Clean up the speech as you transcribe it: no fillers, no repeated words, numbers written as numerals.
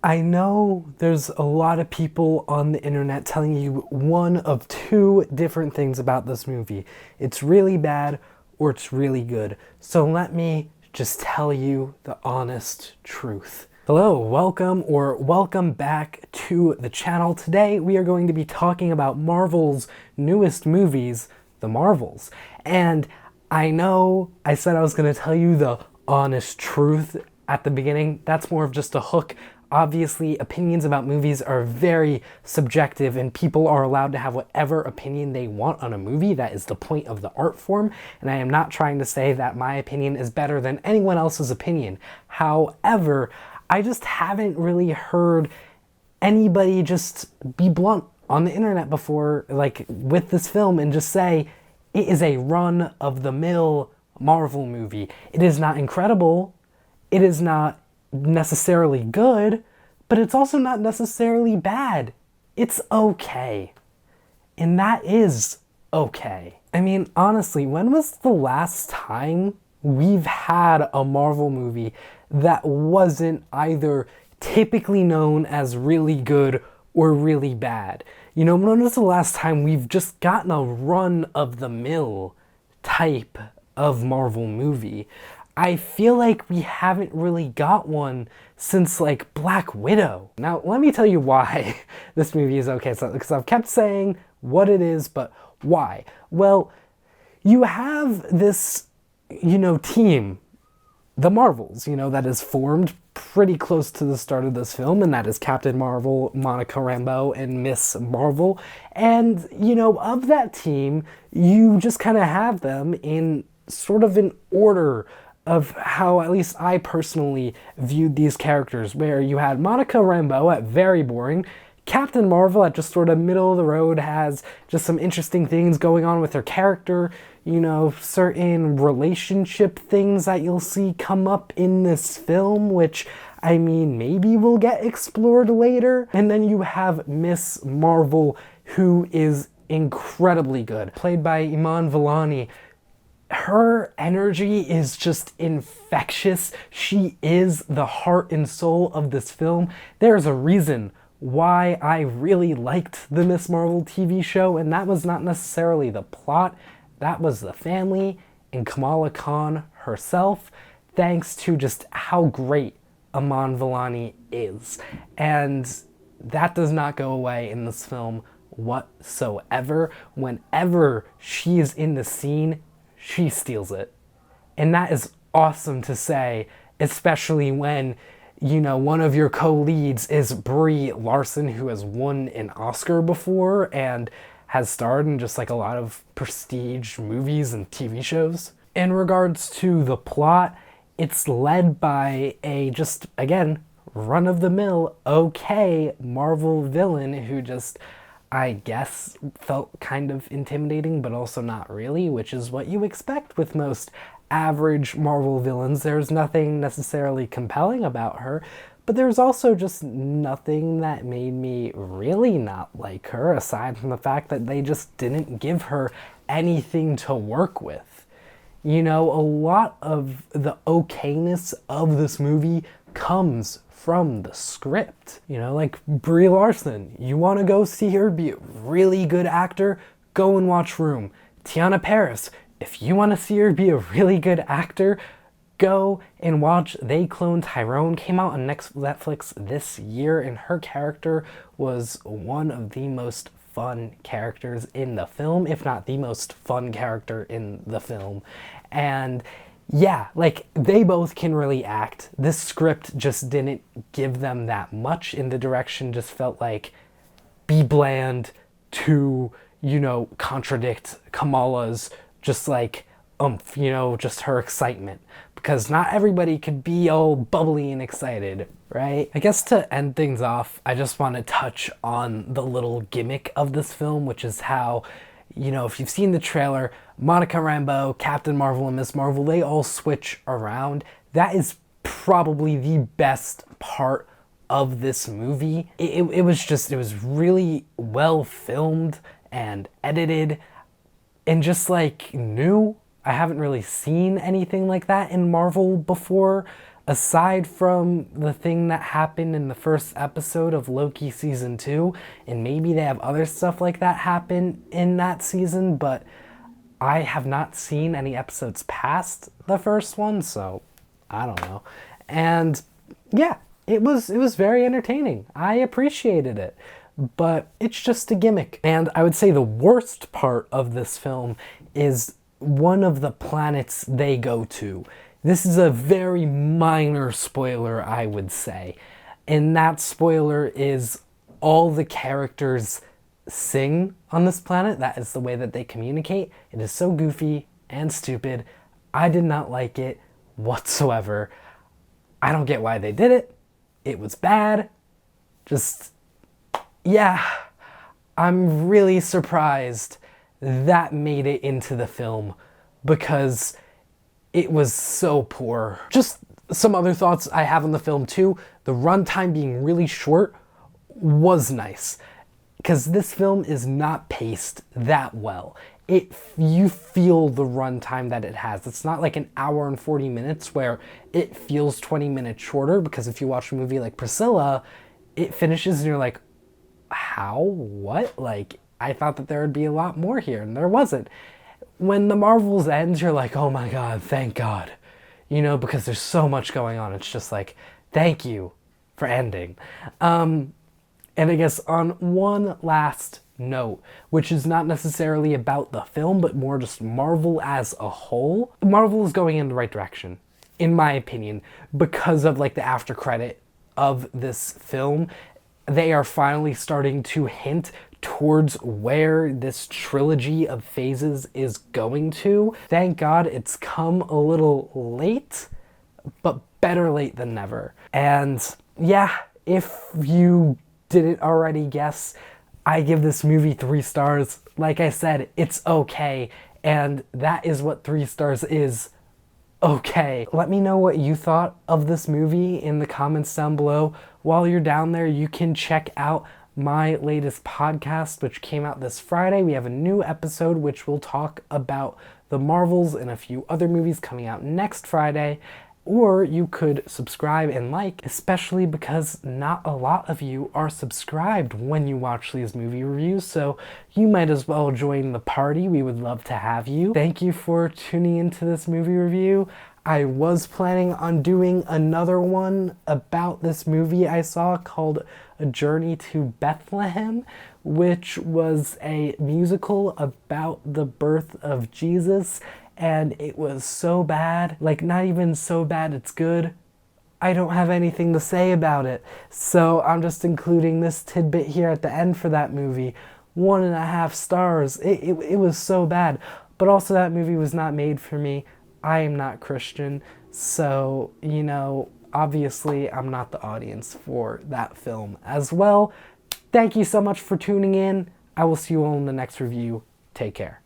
I know there's a lot of people on the internet telling you one of two different things about this movie. It's really bad or it's really good. So let me just tell you the honest truth. Hello, welcome back to the channel. Today we are going to be talking about Marvel's newest movies, The Marvels. And I know I said I was going to tell you the honest truth at the beginning. That's more of just a hook. Obviously, opinions about movies are very subjective and people are allowed to have whatever opinion they want on a movie. That is the point of the art form, and I am not trying to say that my opinion is better than anyone else's opinion. However, I just haven't really heard anybody just be blunt on the internet before, like with this film, and just say it is a run-of-the-mill Marvel movie. It is not incredible. It is not necessarily good, but it's also not necessarily bad. It's okay. And that is okay. I mean, honestly, when was the last time we've had a Marvel movie that wasn't either typically known as really good or really bad? You know, when was the last time we've just gotten a run-of-the-mill type of Marvel movie? I feel like we haven't really got one since like Black Widow. Now, let me tell you why this movie is okay. So, because I've kept saying what it is, but why? Well, you have this, team, the Marvels, that is formed pretty close to the start of this film, and that is Captain Marvel, Monica Rambeau, and Miss Marvel. And, of that team, you just kind of have them in sort of an order of how at least I personally viewed these characters, where you had Monica Rambeau at very boring, Captain Marvel at just sort of middle of the road, has just some interesting things going on with her character, certain relationship things that you'll see come up in this film, which, I mean, maybe will get explored later. And then you have Miss Marvel, who is incredibly good, played by Iman Vellani. Her energy is just infectious. She is the heart and soul of this film. There's a reason why I really liked the Miss Marvel TV show, and that was not necessarily the plot. That was the family and Kamala Khan herself, thanks to just how great Iman Vellani is. And that does not go away in this film whatsoever. Whenever she is in the scene, she steals it. And that is awesome to say, especially when, one of your co-leads is Brie Larson, who has won an Oscar before and has starred in just like a lot of prestige movies and TV shows. In regards to the plot, it's led by a just, again, run-of-the-mill, okay Marvel villain who just, I guess, felt kind of intimidating, but also not really, which is what you expect with most average Marvel villains. There's nothing necessarily compelling about her, but there's also just nothing that made me really not like her, aside from the fact that they just didn't give her anything to work with. A lot of the okayness of this movie comes from the script. Like Brie Larson, you want to go see her be a really good actor, go and watch Room. Teyonah Parris, if you want to see her be a really good actor, go and watch They Clone Tyrone. Came out on Netflix this year, and her character was one of the most fun characters in the film, if not the most fun character in the film. And yeah, like, they both can really act. This script just didn't give them that much, and the direction just felt like be bland to, contradict Kamala's just like just her excitement. Because not everybody could be all bubbly and excited, right? I guess to end things off, I just want to touch on the little gimmick of this film, which is how, if you've seen the trailer, Monica Rambeau, Captain Marvel, and Miss Marvel, they all switch around. That is probably the best part of this movie. It was really well filmed and edited and just like new. I haven't really seen anything like that in Marvel before. aside from the thing that happened in the first episode of Loki season 2, and maybe they have other stuff like that happen in that season, but I have not seen any episodes past the first one, so I don't know. And yeah, it was very entertaining. I appreciated it, but it's just a gimmick. And I would say the worst part of this film is one of the planets they go to. This is a very minor spoiler, I would say. And that spoiler is all the characters sing on this planet. That is the way that they communicate. It is so goofy and stupid. I did not like it whatsoever. I don't get why they did it. It was bad. Just, yeah, I'm really surprised that made it into the film because it was so poor. Just some other thoughts I have on the film too. The runtime being really short was nice because this film is not paced that well. You feel the runtime that it has. It's not like an hour and 40 minutes where it feels 20 minutes shorter, because if you watch a movie like Priscilla, it finishes and you're like, how? What? Like, I thought that there would be a lot more here, and there wasn't. When The Marvels ends, you're like, oh my God, thank God. You know, because there's so much going on. It's just like, thank you for ending. And I guess on one last note, which is not necessarily about the film, but more just Marvel as a whole. Marvel is going in the right direction, in my opinion, because of like the after credit of this film. They are finally starting to hint towards where this trilogy of phases is going to. Thank God it's come a little late, but better late than never. And yeah, if you didn't already guess, I give this movie 3 stars. Like I said, it's okay, and that is what 3 stars is. Okay. Let me know what you thought of this movie in the comments down below. While you're down there, you can check out my latest podcast, which came out this Friday. We have a new episode which will talk about the Marvels and a few other movies coming out next Friday. Or you could subscribe and like, especially because not a lot of you are subscribed when you watch these movie reviews, so you might as well join the party. We would love to have you. Thank you for tuning into this movie review. I was planning on doing another one about this movie I saw called A Journey to Bethlehem, which was a musical about the birth of Jesus. And it was so bad, like not even so bad it's good. I don't have anything to say about it. So I'm just including this tidbit here at the end for that movie. 1.5 stars. It was so bad. But also that movie was not made for me. I am not Christian. So, you know, obviously I'm not the audience for that film as well. Thank you so much for tuning in. I will see you all in the next review. Take care.